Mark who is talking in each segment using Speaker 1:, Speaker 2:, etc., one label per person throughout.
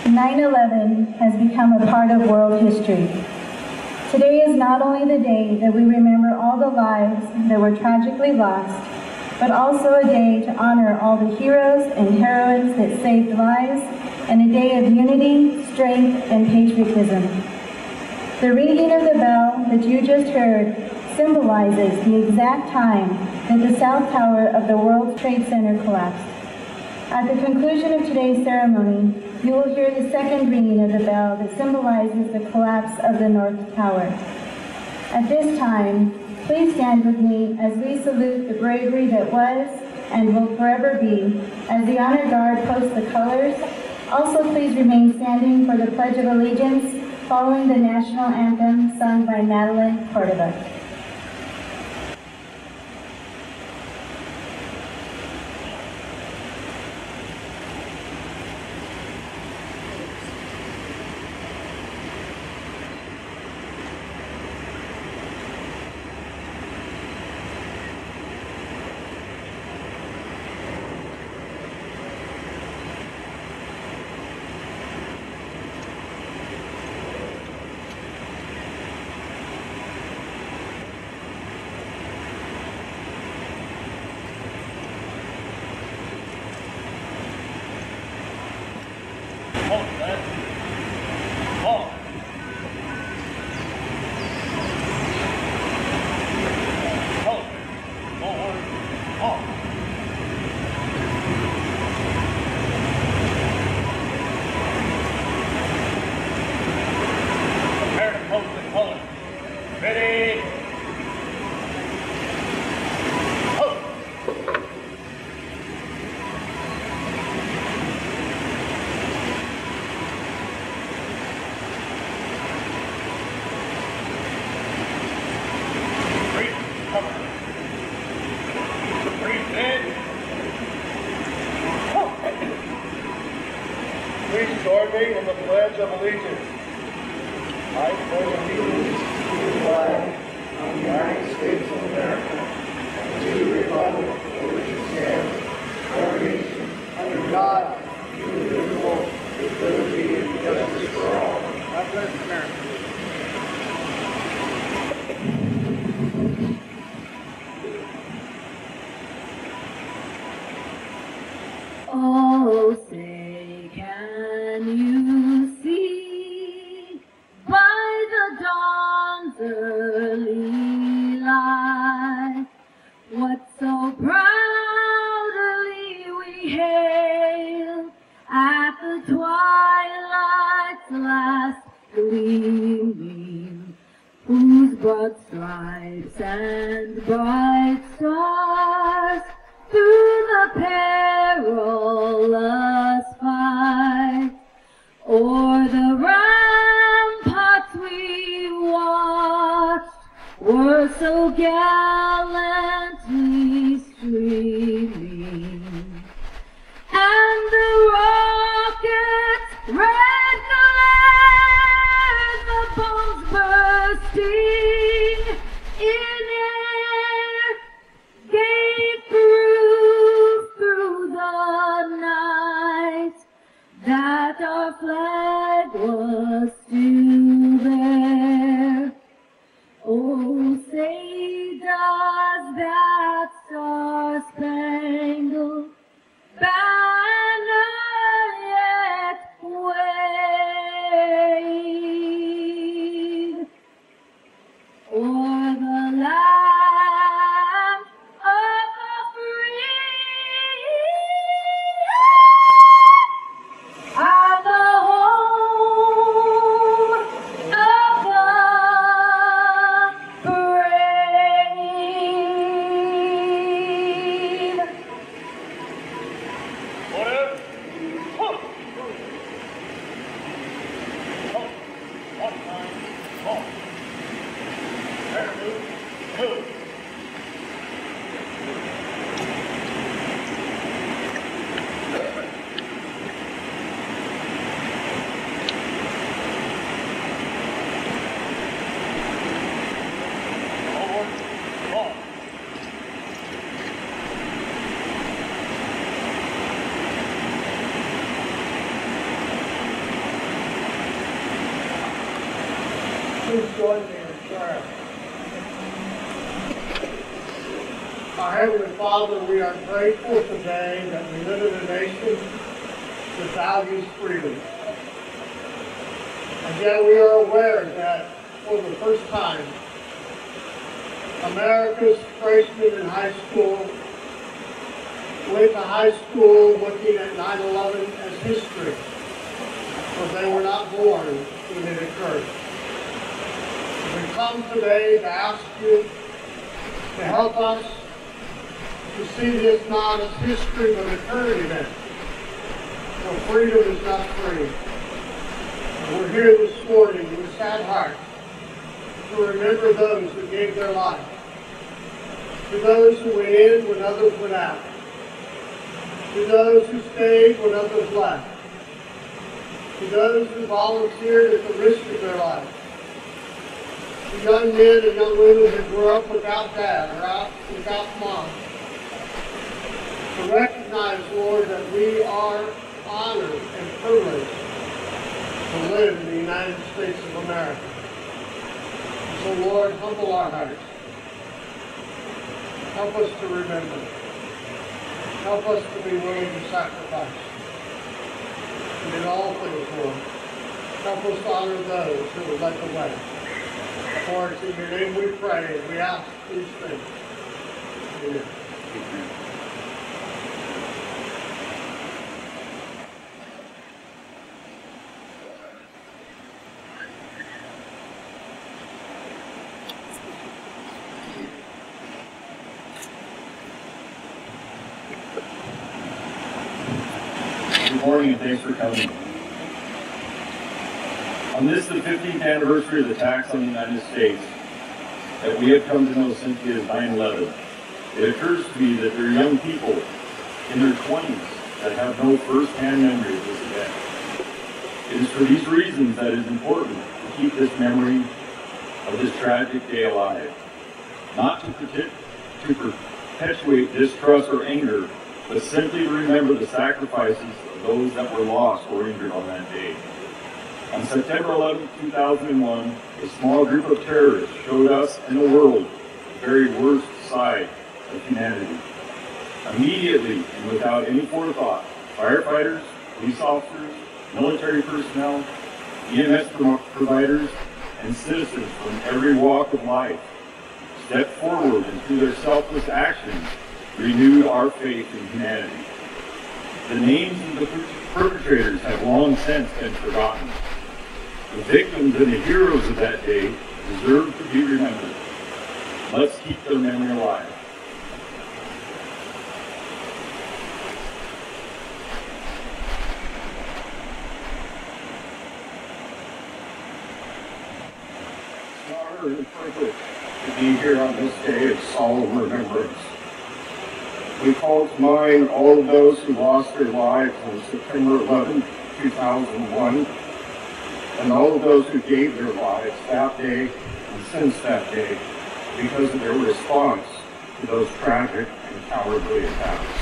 Speaker 1: 9/11 has become a part of world history. Today is not only the day that we remember all the lives that were tragically lost, but also a day to honor all the heroes and heroines that saved lives, and a day of unity, strength, and patriotism. The ringing of the bell that you just heard symbolizes the exact time that the South Tower of the World Trade Center collapsed. At the conclusion of today's ceremony, you will hear the second ringing of the bell that symbolizes the collapse of the North Tower. At this time, please stand with me as we salute the bravery that was and will forever be, as the Honor Guard posts the colors. Also, please remain standing for the Pledge of Allegiance following the national anthem sung by Madeline Cordova.
Speaker 2: Please join me in the Pledge of Allegiance. I pledge allegiance to the flag of the United States of America and to the republic for which it stands, one nation, under God, indivisible, with liberty and justice for all. God bless America.
Speaker 3: Oh, say, can you see by the dawn's early light what so proudly we hailed at the twilight's last gleaming, whose broad stripes and bright stars through the perilous fight o'er the ramparts we watched were so gallantly streaming, and the rocket's red glare, the bombs bursting in air, gave proof through the night that our flag was still there. Oh, say does that star-spangled banner yet wave o'er the land of the free and the home
Speaker 2: Please join me in prayer. Our Heavenly Father, we are grateful today that we live in a nation that values freedom. And yet we are aware that for the first time, America's freshmen in high school went to high school looking at 9/11 as history, but they were not born when it occurred. We come today to ask you to help us to see this not as history but a current event. For freedom is not free. And we're here this morning with sad hearts to remember those who gave their life, to those who went in when others went out, to those who stayed when others left, to those who volunteered at the risk of their lives, to young men and young women who grew up without dad or without mom. To recognize, Lord, that we are honored and privileged to live in the United States of America. So, Lord, humble our hearts. Help us to remember. Help us to be willing to sacrifice. And in all things, Lord, help us to honor those who have led the way. For it's in your name we pray and we ask these things. Amen.
Speaker 4: Good morning and thanks for coming. On this, the 15th anniversary of the attacks on the United States that we have come to know simply as 9/11, it occurs to me that there are young people in their 20s that have no first-hand memory of this event. It is for these reasons that it is important to keep this memory of this tragic day alive, not to perpetuate distrust or anger, but simply to remember the sacrifices of those that were lost or injured on that day. On September 11, 2001, a small group of terrorists showed us and the world the very worst side of humanity. Immediately and without any forethought, firefighters, police officers, military personnel, EMS providers, and citizens from every walk of life stepped forward and through their selfless actions renewed our faith in humanity. The names of the perpetrators have long since been forgotten. The victims and the heroes of that day deserve to be remembered. Let's keep their memory alive. It's an honor and privilege to be here on this day of solemn remembrance. We call to mind all of those who lost their lives on September 11, 2001, and all of those who gave their lives that day and since that day because of their response to those tragic and cowardly attacks.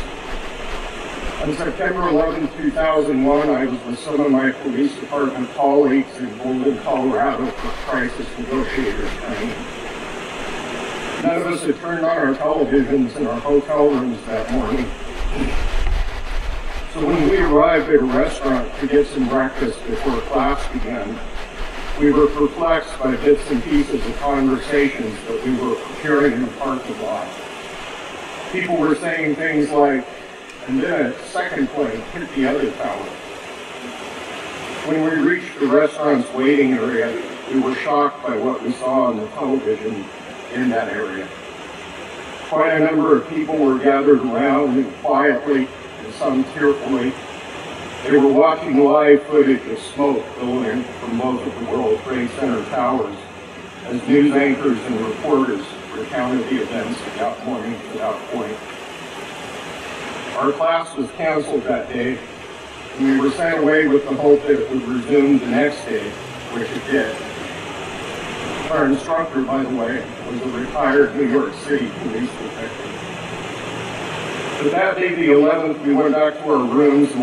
Speaker 4: On September 11, 2001, I was with some of my police department colleagues in Pueblo, Colorado for crisis negotiators training. None of us had turned on our televisions in our hotel rooms that morning. So when we arrived at a restaurant to get some breakfast before class began, we were perplexed by bits and pieces of conversations that we were hearing in the parking lot. People were saying things like, and then a second plane hit the other tower. When we reached the restaurant's waiting area, we were shocked by what we saw on the television in that area. Quite a number of people were gathered around and quietly, and some tearfully. They were watching live footage of smoke billowing from both of the World Trade Center towers as news anchors and reporters recounted the events without warning, without point. Our class was canceled that day, and we were sent away with the hope that it would resume the next day, which it did. Our instructor, by the way, was a retired New York City police detective. But that day, the 11th, we went back to our rooms, and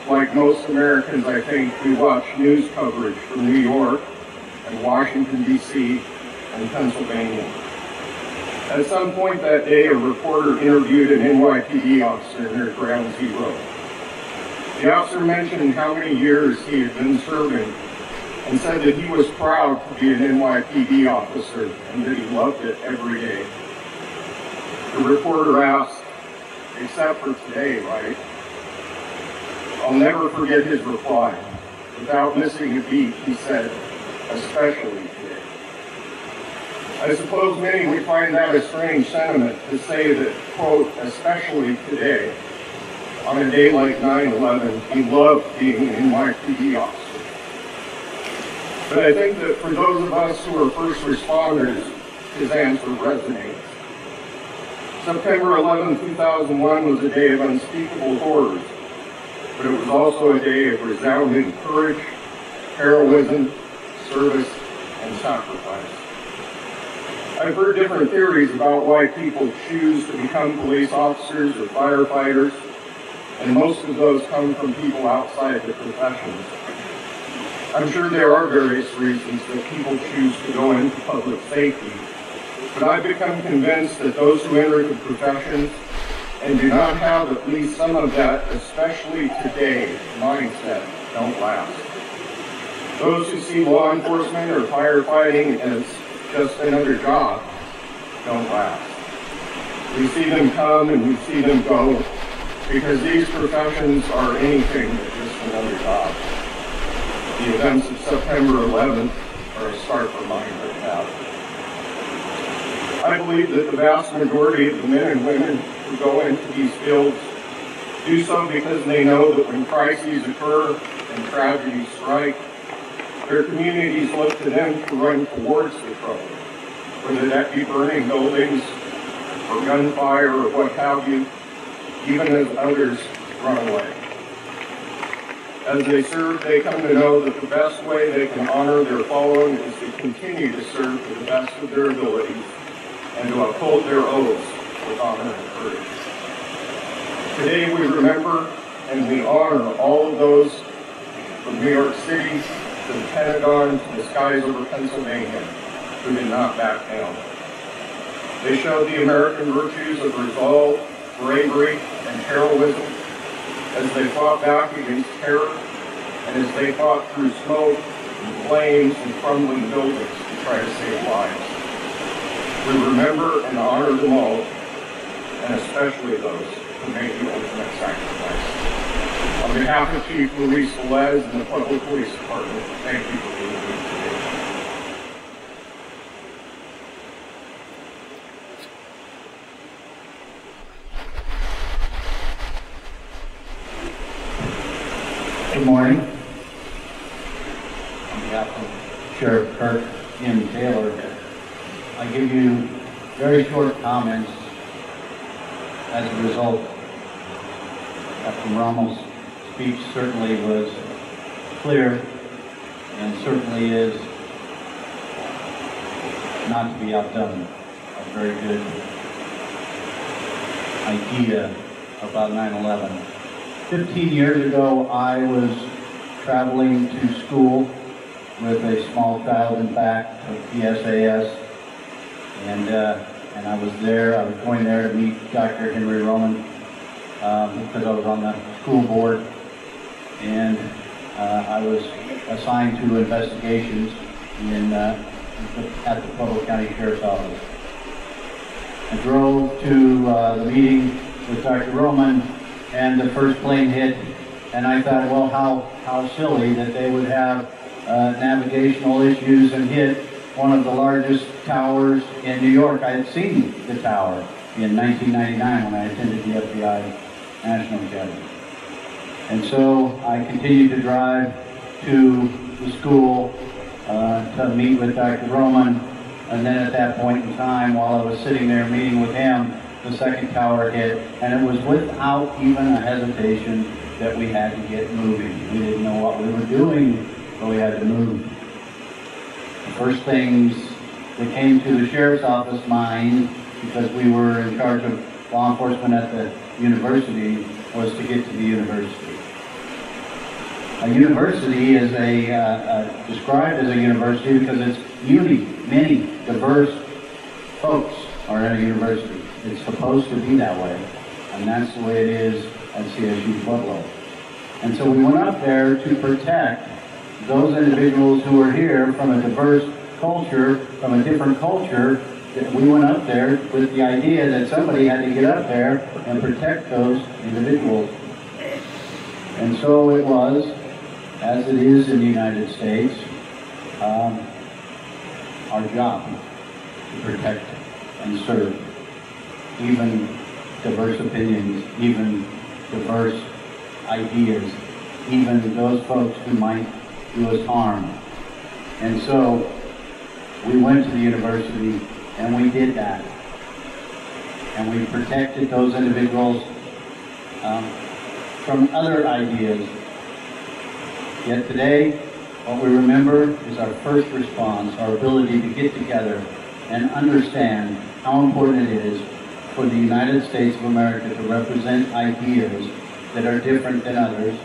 Speaker 4: like most Americans, I think, we watched news coverage from New York
Speaker 2: and Washington, D.C., and Pennsylvania. At some point that day, a reporter interviewed an NYPD officer near Ground Zero. The officer mentioned how many years he had been serving and said that he was proud to be an NYPD officer and that he loved it every day. The reporter asked, "Except for today, right?" I'll never forget his reply. Without missing a beat, he said, "Especially today." I suppose many would find that a strange sentiment to say that, quote, "especially today," on a day like 9/11, he loved being an NYPD officer. But I think that for those of us who are first responders, his answer resonates. September 11, 2001 was a day of unspeakable horrors, but it was also a day of resounding courage, heroism, service, and sacrifice. I've heard different theories about why people choose to become police officers or firefighters, and most of those come from people outside the professions. I'm sure there are various reasons that people choose to go into public safety, but I've become convinced that those who enter the professions and do not have at least some of that, especially today, mindset, don't last. Those who see law enforcement or firefighting as just another job don't last. We see them come and we see them go because these professions are anything but just another job. The events of September 11th are a stark reminder of that. I believe that the vast majority of the men and women who go into these fields do so because they know that when crises occur and tragedies strike, their communities look to them to run towards the trouble, whether that be burning buildings or gunfire or what have you, even as others run away. As they serve, they come to know that the best way they can honor their fallen is to continue to serve to the best of their abilities and to uphold their oaths with honor and courage. Today we remember and we honor all of those from New York City to the Pentagon to the skies over Pennsylvania who did not back down. They showed the American virtues of resolve, bravery, and heroism as they fought back against terror and as they fought through smoke and flames and crumbling buildings to try to save lives. We remember and honor them all, and especially those who made the ultimate sacrifice. On behalf of Chief Luis Velez and the Pueblo Police Department, thank you for being here today.
Speaker 5: Good morning. On behalf of Sheriff Kirk and Taylor, I give you very short comments as a result. Captain Rommel's speech certainly was clear and certainly is not to be outdone. A very good idea about 9/11. 15 years ago, I was traveling to school with a small child in fact of PSAS, and I was going there to meet Dr. Henry Roman because I was on the school board, and I was assigned to investigations at the Pueblo County Sheriff's Office. I drove to the meeting with Dr. Roman, and the first plane hit, and I thought, well, how silly that they would have navigational issues and hit one of the largest towers in New York. I had seen the tower in 1999 when I attended the FBI National Academy. And so I continued to drive to the school to meet with Dr. Roman, and then at that point in time, while I was sitting there meeting with him, the second tower hit, and it was without even a hesitation that we had to get moving. We didn't know what we were doing, but we had to move. The first things that came to the sheriff's office mind, because we were in charge of law enforcement at the university, was to get to the university. A university is described as a university because it's many diverse folks are at a university. It's supposed to be that way, and that's the way it is at CSU Pueblo. And so we went up there to protect those individuals who are here from a diverse culture, from a different culture. We went up there with the idea that somebody had to get up there and protect those individuals. And so it was, as it is in the United States, our job to protect and serve even diverse opinions, even diverse ideas, even those folks who might do us harm. And so we went to the university and we did that. And we protected those individuals from other ideas. Yet today, what we remember is our first response, our ability to get together and understand how important it is for the United States of America to represent ideas that are different than others,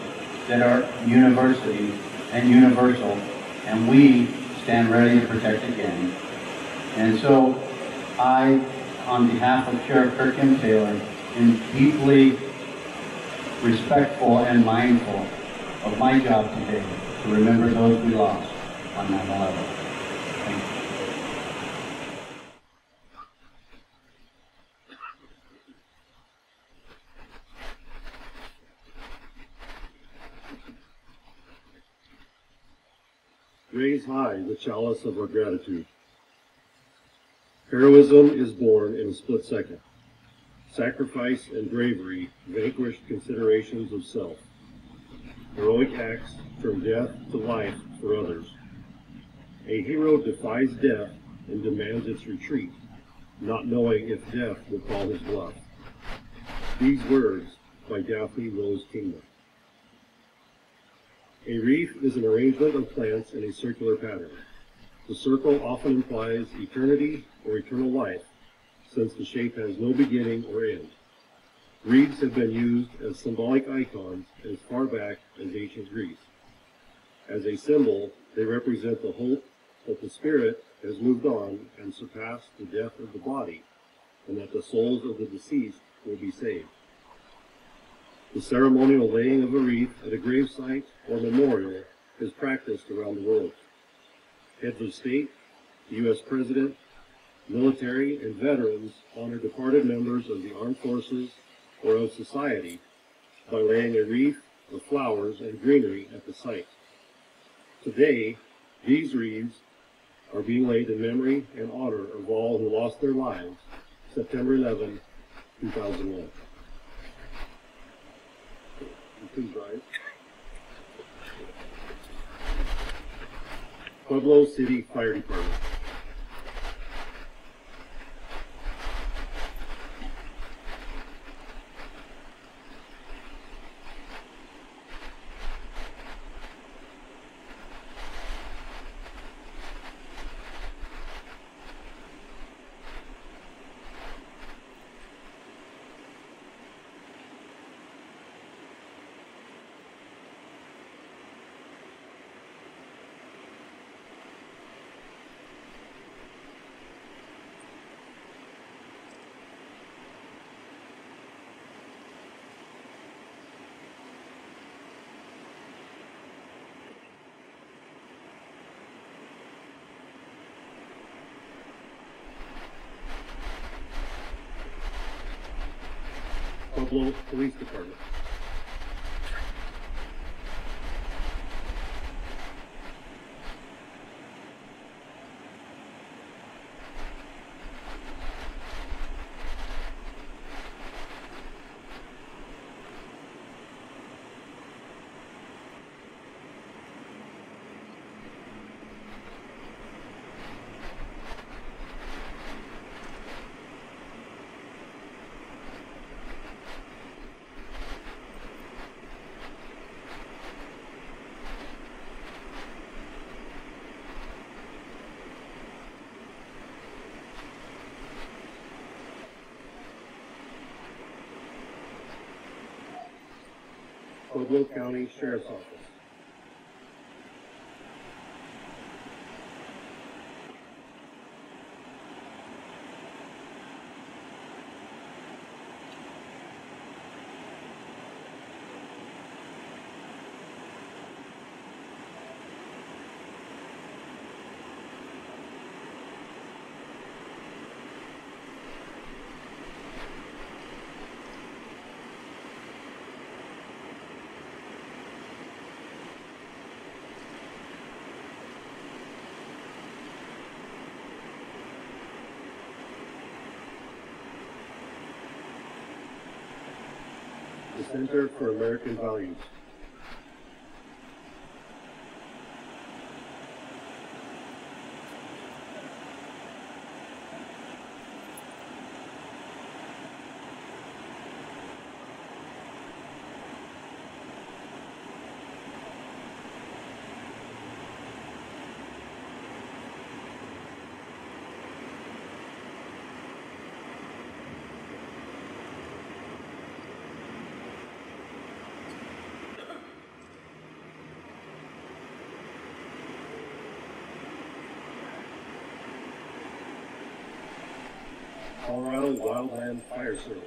Speaker 5: that are university and universal, and we stand ready to protect again. And so I, on behalf of Sheriff Kirk M. Taylor, am deeply respectful and mindful of my job today to remember those we lost on 9/11. Thank you.
Speaker 4: Raise high the chalice of our gratitude. Heroism is born in a split second. Sacrifice and bravery vanquish considerations of self. Heroic acts from death to life for others. A hero defies death and demands its retreat, not knowing if death will call his bluff. These words by Daphne Rose Kingman. A wreath is an arrangement of plants in a circular pattern. The circle often implies eternity or eternal life, since the shape has no beginning or end. Wreaths have been used as symbolic icons as far back as ancient Greece. As a symbol, they represent the hope that the spirit has moved on and surpassed the death of the body, and that the souls of the deceased will be saved. The ceremonial laying of a wreath at a gravesite or memorial is practiced around the world. Heads of state, the U.S. President, military, and veterans honor departed members of the armed forces or of society by laying a wreath of flowers and greenery at the site. Today, these wreaths are being laid in memory and honor of all who lost their lives September 11, 2001. Please rise. Pueblo City Fire Department. Pueblo Police Department. Pueblo County Sheriff's Office. the Center for American Values. Colorado Wildland Fire Service.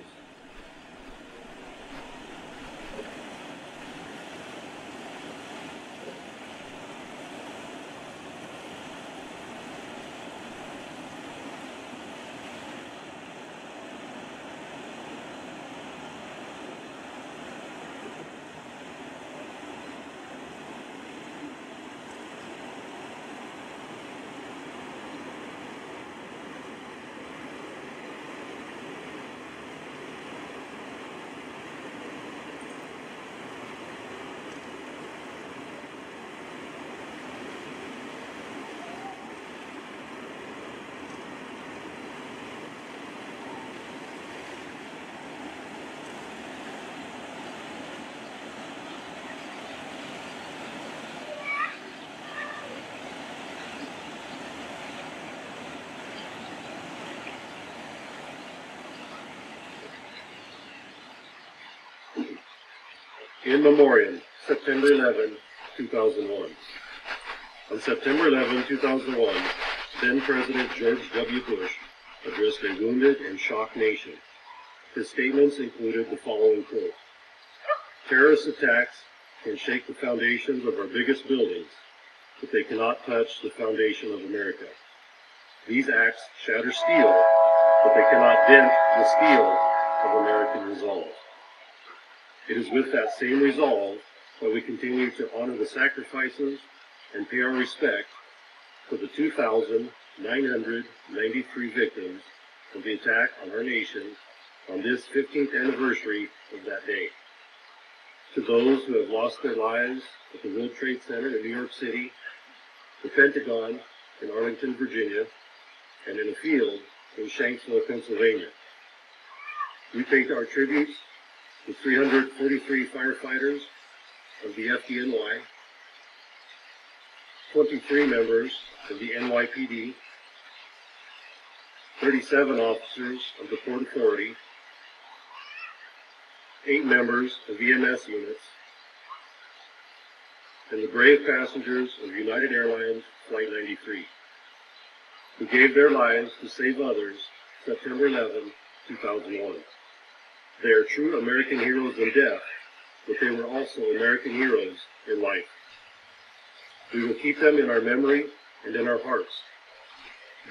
Speaker 4: In Memoriam, September 11, 2001. On September 11, 2001, then-President George W. Bush addressed a wounded and shocked nation. His statements included the following quote: "Terrorist attacks can shake the foundations of our biggest buildings, but they cannot touch the foundation of America. These acts shatter steel, but they cannot dent the steel of American resolve. It is with that same resolve that we continue to honor the sacrifices and pay our respect for the 2,993 victims of the attack on our nation on this 15th anniversary of that day. To those who have lost their lives at the World Trade Center in New York City, the Pentagon in Arlington, Virginia, and in a field in Shanksville, Pennsylvania, we pay our tributes to 343 firefighters of the FDNY, 23 members of the NYPD, 37 officers of the Port Authority, 8 members of EMS units, and the brave passengers of United Airlines Flight 93, who gave their lives to save others September 11, 2001. They are true American heroes in death, but they were also American heroes in life. We will keep them in our memory and in our hearts.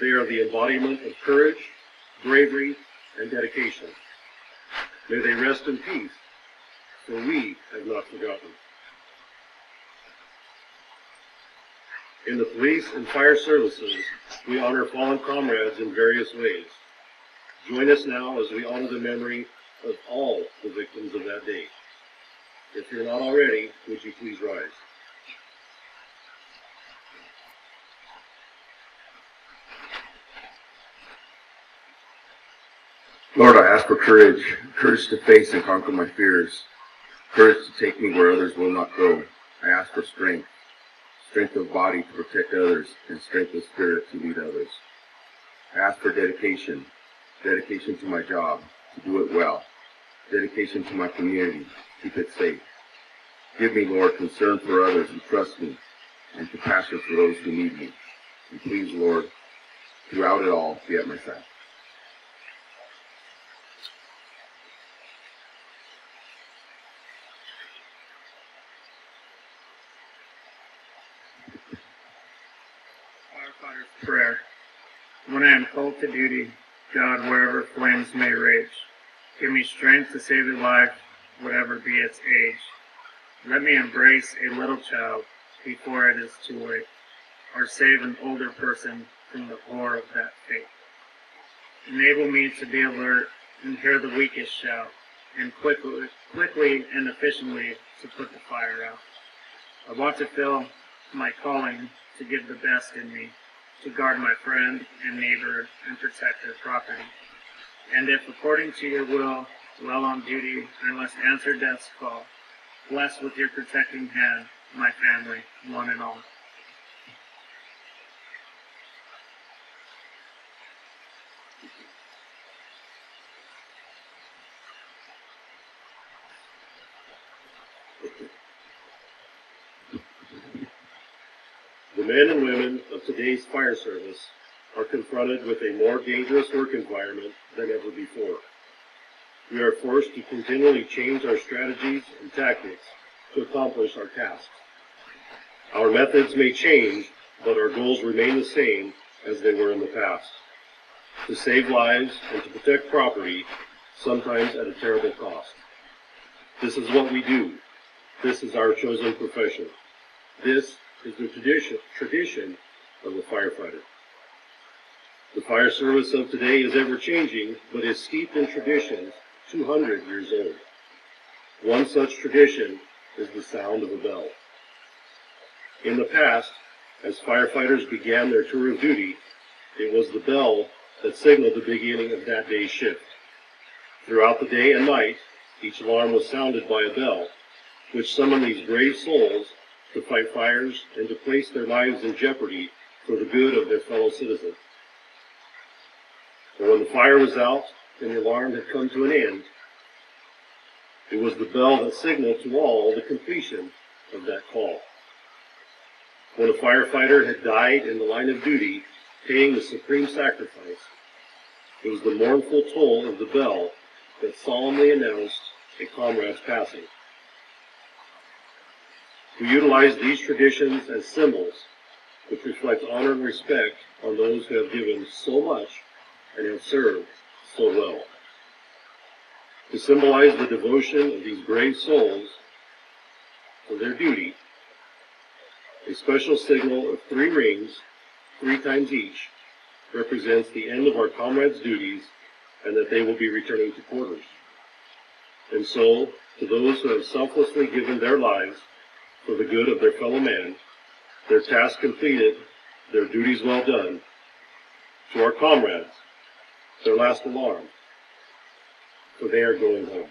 Speaker 4: They are the embodiment of courage, bravery, and dedication. May they rest in peace, for we have not forgotten. In the police and fire services, we honor fallen comrades in various ways. Join us now as we honor the memory of all the victims of that day. If you're not already, would you please rise?
Speaker 2: Lord, I ask for courage to face and conquer my fears, courage to take me where others will not go. I ask for strength of body to protect others, and strength of spirit to lead others. I ask for dedication to my job, to do it well, dedication to my community, keep it safe. Give me, Lord, concern for others who trust me, and compassion for those who need me. And please, Lord, throughout it all, be at my side.
Speaker 6: Firefighter's prayer. When I am called to duty, God, wherever flames may rage, give me strength to save a life, whatever be its age. Let me embrace a little child before it is too late, or save an older person from the horror of that fate. Enable me to be alert and hear the weakest shout, and quickly and efficiently to put the fire out. I want to feel my calling to give the best in me, to guard my friend and neighbor and protect their property. And if according to your will, while on duty, I must answer death's call, bless with your protecting hand my family, one and all.
Speaker 7: The men and women of today's fire service are confronted with a more dangerous work environment than ever before. We are forced to continually change our strategies and tactics to accomplish our tasks. Our methods may change, but our goals remain the same as they were in the past: to save lives and to protect property, sometimes at a terrible cost. This is what we do. This is our chosen profession. This is the tradition of the firefighter. The fire service of today is ever-changing, but is steeped in traditions 200 years old. One such tradition is the sound of a bell. In the past, as firefighters began their tour of duty, it was the bell that signaled the beginning of that day's shift. Throughout the day and night, each alarm was sounded by a bell, which summoned these brave souls to fight fires and to place their lives in jeopardy for the good of their fellow citizens. And when the fire was out and the alarm had come to an end, it was the bell that signaled to all the completion of that call. When a firefighter had died in the line of duty, paying the supreme sacrifice, it was the mournful toll of the bell that solemnly announced a comrade's passing. We utilize these traditions as symbols which reflect honor and respect on those who have given so much and have served so well. To symbolize the devotion of these brave souls for their duty, a special signal of 3 rings, 3 times each, represents the end of our comrades' duties and that they will be returning to quarters. And so, to those who have selflessly given their lives for the good of their fellow man, their task completed, their duties well done, to our comrades, their last alarm, for they are going home.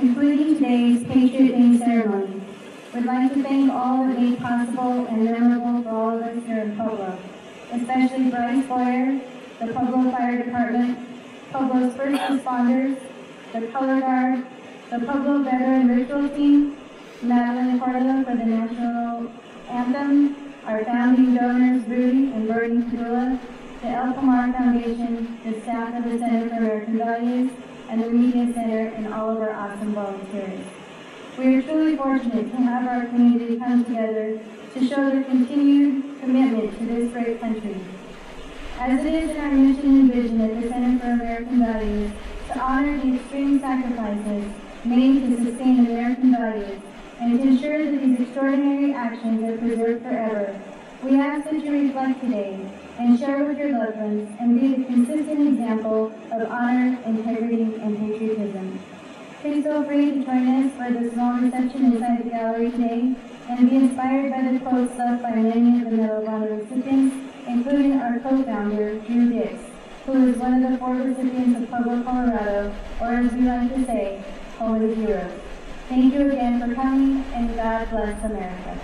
Speaker 1: concluding today's Patriot Day ceremony, we'd like to thank all that made possible and memorable for all of us here in Pueblo, especially Bryce Boyer, the Pueblo Fire Department, Pueblo's first responders, the Color Guard, the Pueblo Veteran Ritual Team, Madeline Cordo for the National Anthem, our founding donors Rudy and Bernie Padula, the El Camar Foundation, the staff of the Center for American Values, and the Media Center, and all of our awesome volunteers. We are truly fortunate to have our community come together to show their continued commitment to this great country. As it is in our mission and vision at the Center for American Values to honor the extreme sacrifices made to sustain American values and to ensure that these extraordinary actions are preserved forever, we ask that you reflect today and share with your loved ones and be the consistent example of honor, integrity, and patriotism. Please feel free to join us for the small reception inside the gallery today and be inspired by the quotes left by many of the Medal of Honor recipients, including our co-founder, Drew Dix, who is one of the 4 recipients of Pueblo, Colorado, or as we like to say, Home of the Heroes. Thank you again for coming, and God bless America.